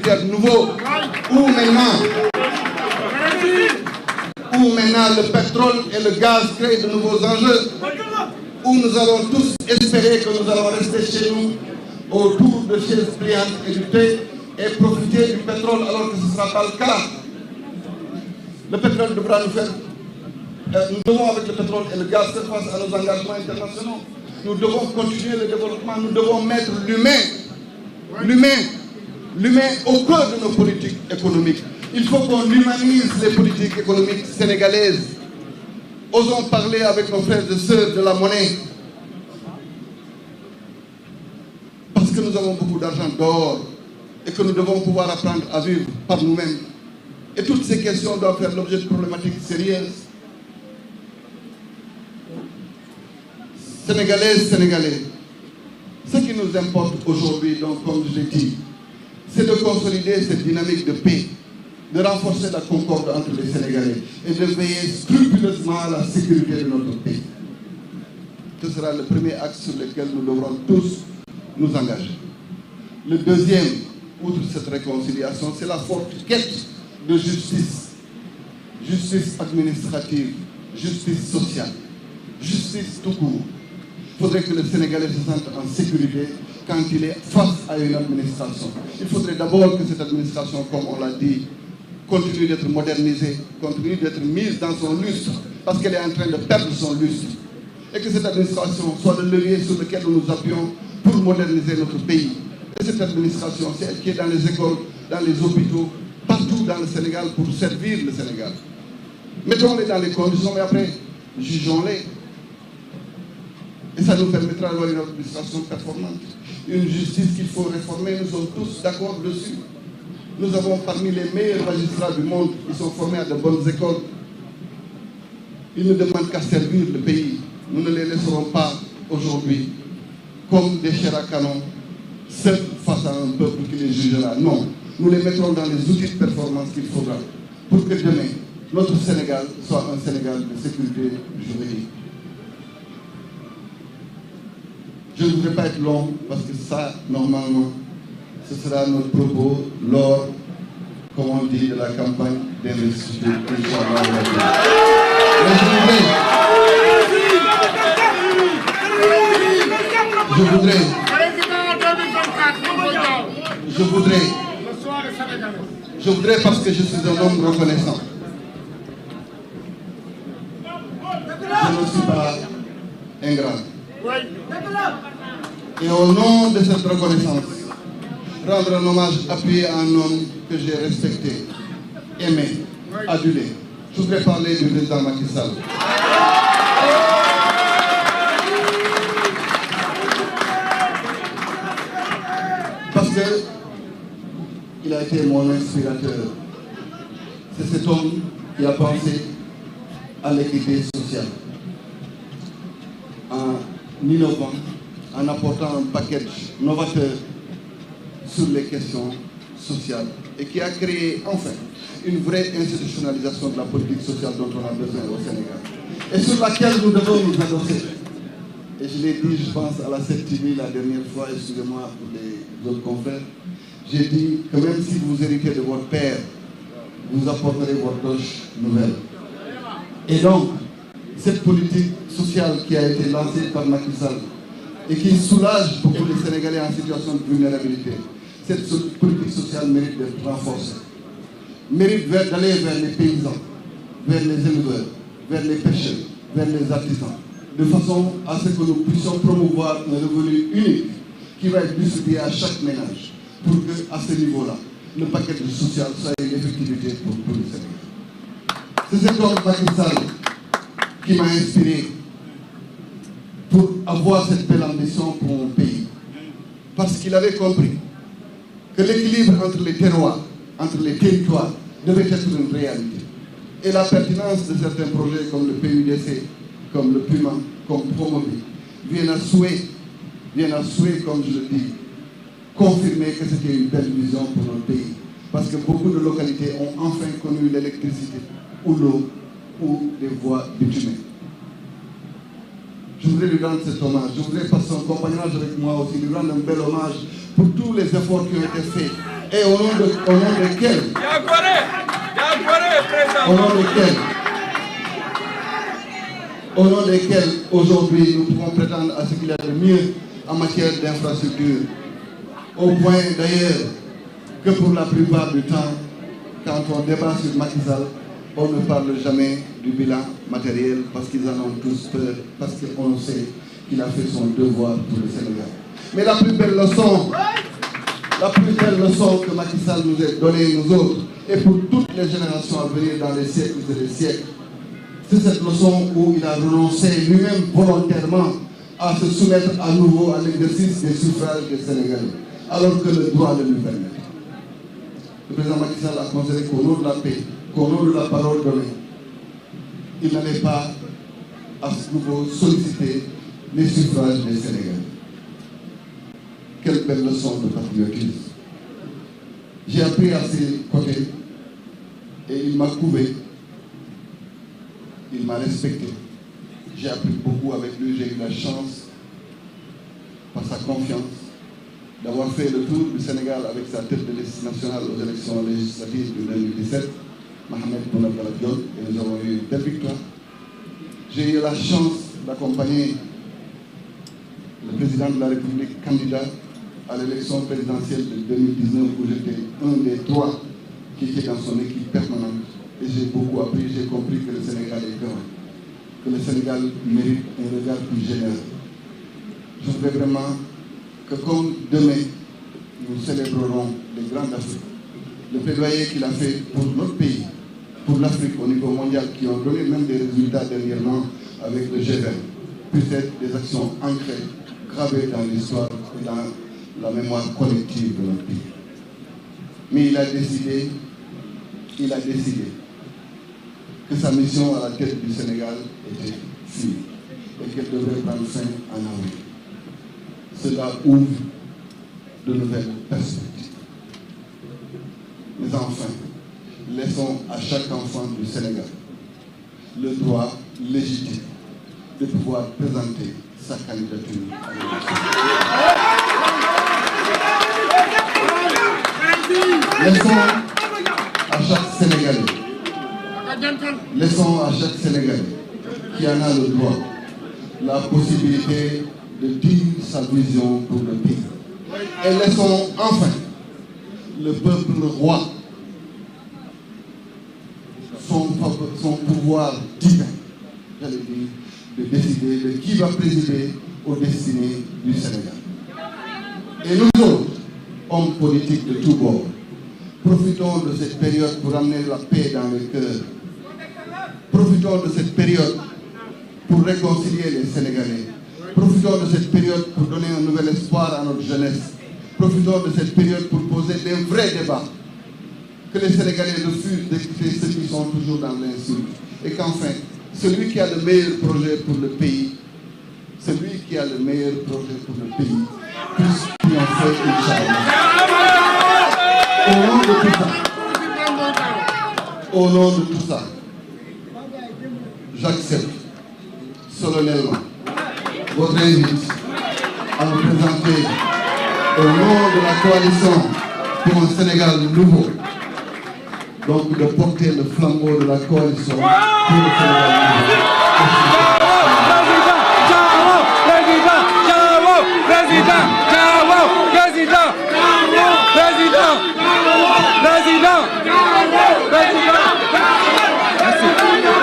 critères nouveaux, où maintenant le pétrole et le gaz créent de nouveaux enjeux, où nous allons tous espérer que nous allons rester chez nous autour de chaises pliantes et du thé et profiter du pétrole alors que ce ne sera pas le cas. Le pétrole devra nous faire... nous devons avec le pétrole et le gaz faire face à nos engagements internationaux. Nous devons continuer le développement, nous devons mettre l'humain au cœur de nos politiques économiques. Il faut qu'on humanise les politiques économiques sénégalaises. Osons parler avec nos frères et sœurs de la monnaie. Parce que nous avons beaucoup d'argent d'or et que nous devons pouvoir apprendre à vivre par nous-mêmes. Et toutes ces questions doivent faire l'objet de problématiques sérieuses. Sénégalaises, Sénégalais, ce qui nous importe aujourd'hui, donc comme je l'ai dit, c'est de consolider cette dynamique de paix, de renforcer la concorde entre les Sénégalais et de veiller scrupuleusement à la sécurité de notre pays. Ce sera le premier axe sur lequel nous devrons tous nous engager. Le deuxième, outre cette réconciliation, c'est la forte quête de justice. Justice administrative, justice sociale, justice tout court. Il faudrait que le Sénégalais se sente en sécurité quand il est face à une administration. Il faudrait d'abord que cette administration, comme on l'a dit, continue d'être modernisée, continue d'être mise dans son lustre, parce qu'elle est en train de perdre son lustre. Et que cette administration soit le levier sur lequel nous nous appuyons pour moderniser notre pays. Et cette administration, c'est elle qui est dans les écoles, dans les hôpitaux, partout dans le Sénégal pour servir le Sénégal. Mettons-les dans les conditions, mais après, jugeons-les. Et ça nous permettra d'avoir une administration performante. Une justice qu'il faut réformer, nous sommes tous d'accord dessus. Nous avons parmi les meilleurs magistrats du monde, ils sont formés à de bonnes écoles. Ils ne demandent qu'à servir le pays. Nous ne les laisserons pas aujourd'hui comme des chairs à canon, seuls face à un peuple qui les jugera. Non, nous les mettrons dans les outils de performance qu'il faudra pour que demain, notre Sénégal soit un Sénégal de sécurité juridique. Je ne voudrais pas être long parce que ça, normalement, ce sera notre propos lors, comme on dit, de la campagne d'investiture. Je voudrais parce que je suis un homme reconnaissant. Je ne suis pas ingrat. Et au nom de cette reconnaissance, rendre un hommage appuyé à un homme que j'ai respecté, aimé, adulé. Je voudrais parler du président Macky Sall. Parce qu'il a été mon inspirateur. C'est cet homme qui a pensé à l'équité sociale. En innovant, en apportant un package novateur sur les questions sociales et qui a créé enfin une vraie institutionnalisation de la politique sociale dont on a besoin au Sénégal et sur laquelle nous devons nous adosser. Et je l'ai dit, je pense, à la 7TV la dernière fois, excusez-moi pour les autres confrères, j'ai dit que même si vous héritez de votre père, vous apporterez votre doche nouvelle. Et donc, cette politique sociale qui a été lancée par Macky Sall et qui soulage beaucoup de Sénégalais en situation de vulnérabilité, cette politique sociale mérite d'être renforcée. Mérite d'aller vers les paysans, vers les éleveurs, vers les pêcheurs, vers les artisans, de façon à ce que nous puissions promouvoir un revenu unique qui va être distribué à chaque ménage pour qu'à ce niveau-là, le paquet social soit une effectivité pour tous les Sénégalais. C'est cet homme Macky Sall qui m'a inspiré pour avoir cette belle ambition pour mon pays. Parce qu'il avait compris que l'équilibre entre les terroirs, entre les territoires, devait être une réalité. Et la pertinence de certains projets comme le PUDC, comme le PUMA, comme Promovi, viennent à souhait, comme je le dis, confirmer que c'était une belle vision pour notre pays. Parce que beaucoup de localités ont enfin connu l'électricité, ou l'eau, ou les voies bitumées. Je voudrais lui rendre cet hommage. Je voudrais, par son compagnonnage avec moi aussi, lui rendre un bel hommage pour tous les efforts qui ont été faits et au nom desquels aujourd'hui nous pouvons prétendre à ce qu'il y a de mieux en matière d'infrastructure. Au point d'ailleurs que pour la plupart du temps, quand on débat sur Macky Sall, on ne parle jamais du bilan matériel parce qu'ils en ont tous peur, parce qu'on sait qu'il a fait son devoir pour le Sénégal. Mais la plus belle leçon que Macky Sall nous a donnée, nous autres, et pour toutes les générations à venir dans les siècles et les siècles, c'est cette leçon où il a renoncé lui-même volontairement à se soumettre à nouveau à l'exercice des suffrages des Sénégalais, alors que le droit le lui permet. Le président Macky Sall a considéré qu'au nom de la paix, qu'au nom de la parole donnée, il n'allait pas à ce nouveau solliciter les suffrages des Sénégalais. Quelle belle leçon de patriotisme. J'ai appris à ses côtés et il m'a couvé, il m'a respecté. J'ai appris beaucoup avec lui, j'ai eu la chance, par sa confiance, d'avoir fait le tour du Sénégal avec sa tête de liste nationale aux élections législatives de 2017, Mohamed Boun Abdallah Dionne, et nous avons eu une belle victoire. J'ai eu la chance d'accompagner le président de la République candidat à l'élection présidentielle de 2019 où j'étais un des 3 qui était dans son équipe permanente. Et j'ai beaucoup appris, j'ai compris que le Sénégal est grand, que le Sénégal mérite un regard plus généreux. Je voudrais vraiment que comme demain, nous célébrerons les grands d'Afrique, le plaidoyer qu'il a fait pour notre pays, pour l'Afrique au niveau mondial, qui ont donné même des résultats dernièrement avec le G20, puissent être des actions ancrées, gravées dans l'histoire et dans la mémoire collective de notre pays. Mais il a décidé que sa mission à la tête du Sénégal était finie et qu'elle devrait prendre fin en avril. Cela ouvre de nouvelles perspectives. Mais enfin, laissons à chaque enfant du Sénégal le droit légitime de pouvoir présenter sa candidature à l'élection. Laissons à chaque Sénégalais qui en a le droit la possibilité de dire sa vision pour le pays. Et laissons enfin le peuple roi son pouvoir divin, j'allais dire, de décider de qui va présider aux destinées du Sénégal. Et nous autres, hommes politiques de tous bords, profitons de cette période pour amener la paix dans les cœurs. Profitons de cette période pour réconcilier les Sénégalais. Profitons de cette période pour donner un nouvel espoir à notre jeunesse. Profitons de cette période pour poser des vrais débats. Que les Sénégalais refusent d'écouter ceux qui sont toujours dans l'insulte. Et qu'enfin, celui qui a le meilleur projet pour le pays, puisse triompher, Inch'Allah. Au nom de tout ça, j'accepte solennellement votre invite à me présenter au nom de la coalition pour un Sénégal nouveau, donc de porter le flambeau de la coalition pour le Sénégal nouveau. Président,